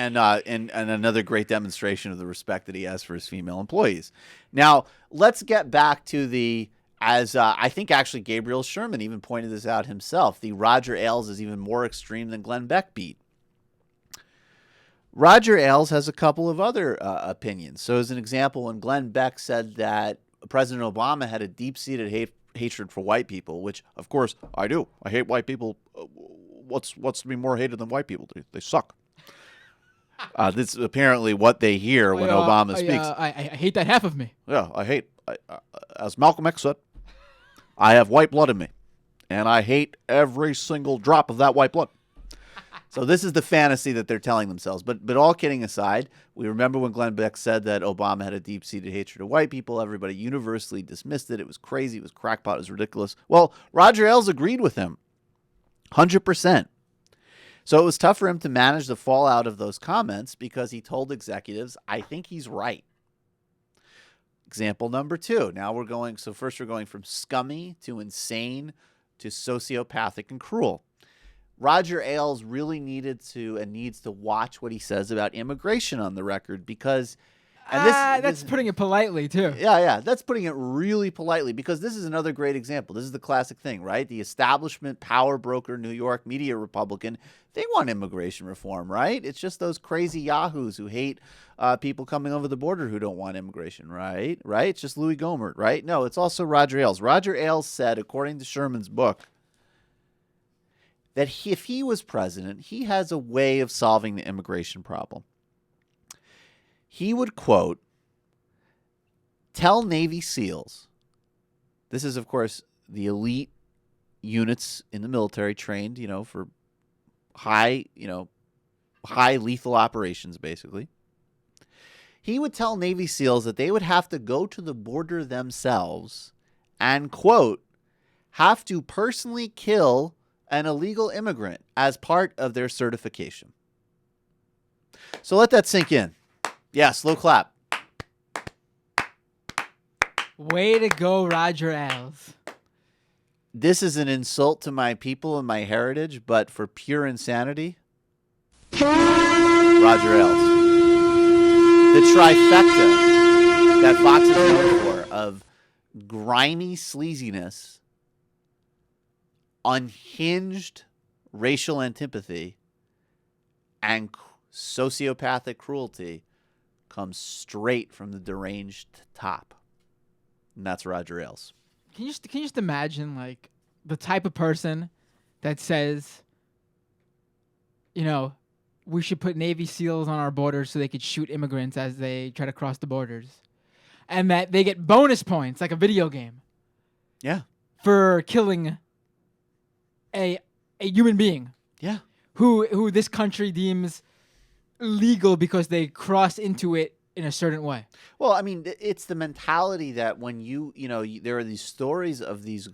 And another great demonstration of the respect that he has for his female employees. Now, let's get back to I think actually Gabriel Sherman even pointed this out himself. The Roger Ailes is even more extreme than Glenn Beck beat. Roger Ailes has a couple of other opinions. So as an example, when Glenn Beck said that President Obama had a deep-seated hatred for white people, which, of course, I do. I hate white people. What's to be more hated than white people? They suck. This is apparently what they hear when Obama speaks. I hate that half of me. Yeah, as Malcolm X said, I have white blood in me, and I hate every single drop of that white blood. So this is the fantasy that they're telling themselves. But all kidding aside, we remember when Glenn Beck said that Obama had a deep-seated hatred of white people. Everybody universally dismissed it. It was crazy. It was crackpot. It was ridiculous. Well, Roger Ailes agreed with him 100%. So it was tough for him to manage the fallout of those comments because he told executives, I think he's right. Example number 2. First we're going from scummy to insane to sociopathic and cruel. Roger Ailes really needs to watch what he says about immigration on the record because that's putting it politely too. Yeah, that's putting it really politely because this is another great example. This is the classic thing, right? The establishment power broker New York media Republican, they want immigration reform, right? It's just those crazy yahoos who hate people coming over the border who don't want immigration, right? It's just Louis Gohmert, right? No, it's also Roger Ailes. Roger Ailes said, according to Sherman's book, that if he was president, he has a way of solving the immigration problem. He would, quote, tell Navy SEALs, this is, of course, the elite units in the military trained, for high lethal operations, basically. He would tell Navy SEALs that they would have to go to the border themselves and, quote, have to personally kill an illegal immigrant as part of their certification. So let that sink in. Yeah, slow clap. Way to go, Roger Ailes. This is an insult to my people and my heritage, but for pure insanity, Roger Ailes. The trifecta that Fox is known for of grimy sleaziness, unhinged racial antipathy, and sociopathic cruelty comes straight from the deranged top. And that's Roger Ailes. Can you just imagine, like, the type of person that says, we should put Navy SEALs on our borders so they could shoot immigrants as they try to cross the borders, and that they get bonus points like a video game. Yeah. For killing a human being. Yeah. Who this country deems legal because they cross into it in a certain way. Well, I mean, it's the mentality that when there are these stories of these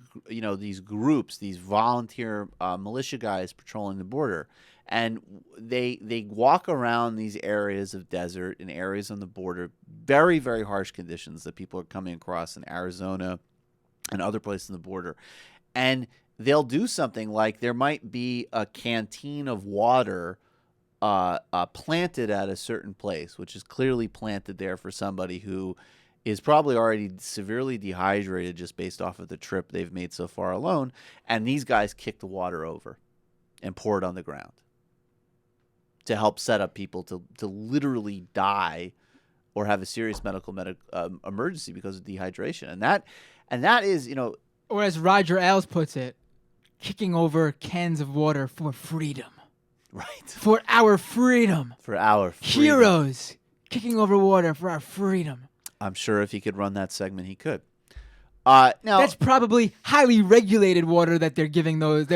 groups, these volunteer militia guys patrolling the border, and they walk around these areas of desert and areas on the border, very, very harsh conditions that people are coming across in Arizona and other places on the border, and they'll do something like there might be a canteen of water planted at a certain place, which is clearly planted there for somebody who is probably already severely dehydrated just based off of the trip they've made so far alone. And these guys kick the water over and pour it on the ground to help set up people to literally die or have a serious medical emergency because of dehydration. And that is, or as Roger Ailes puts it, kicking over cans of water for freedom. Right. For our freedom. For our freedom. Heroes kicking over water for our freedom. I'm sure if he could run that segment, he could. Now that's probably highly regulated water that they're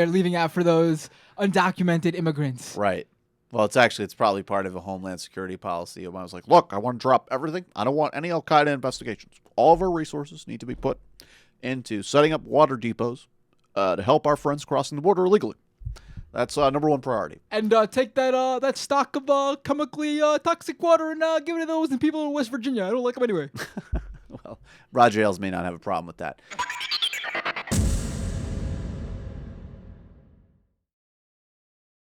leaving out for those undocumented immigrants. Right. Well, it's probably part of a Homeland Security policy. Obama was like, look, I want to drop everything. I don't want any Al-Qaeda investigations. All of our resources need to be put into setting up water depots to help our friends crossing the border illegally. That's number one priority. And take that stock of chemically toxic water and give it to those and people in West Virginia. I don't like them anyway. Well, Roger Ailes may not have a problem with that.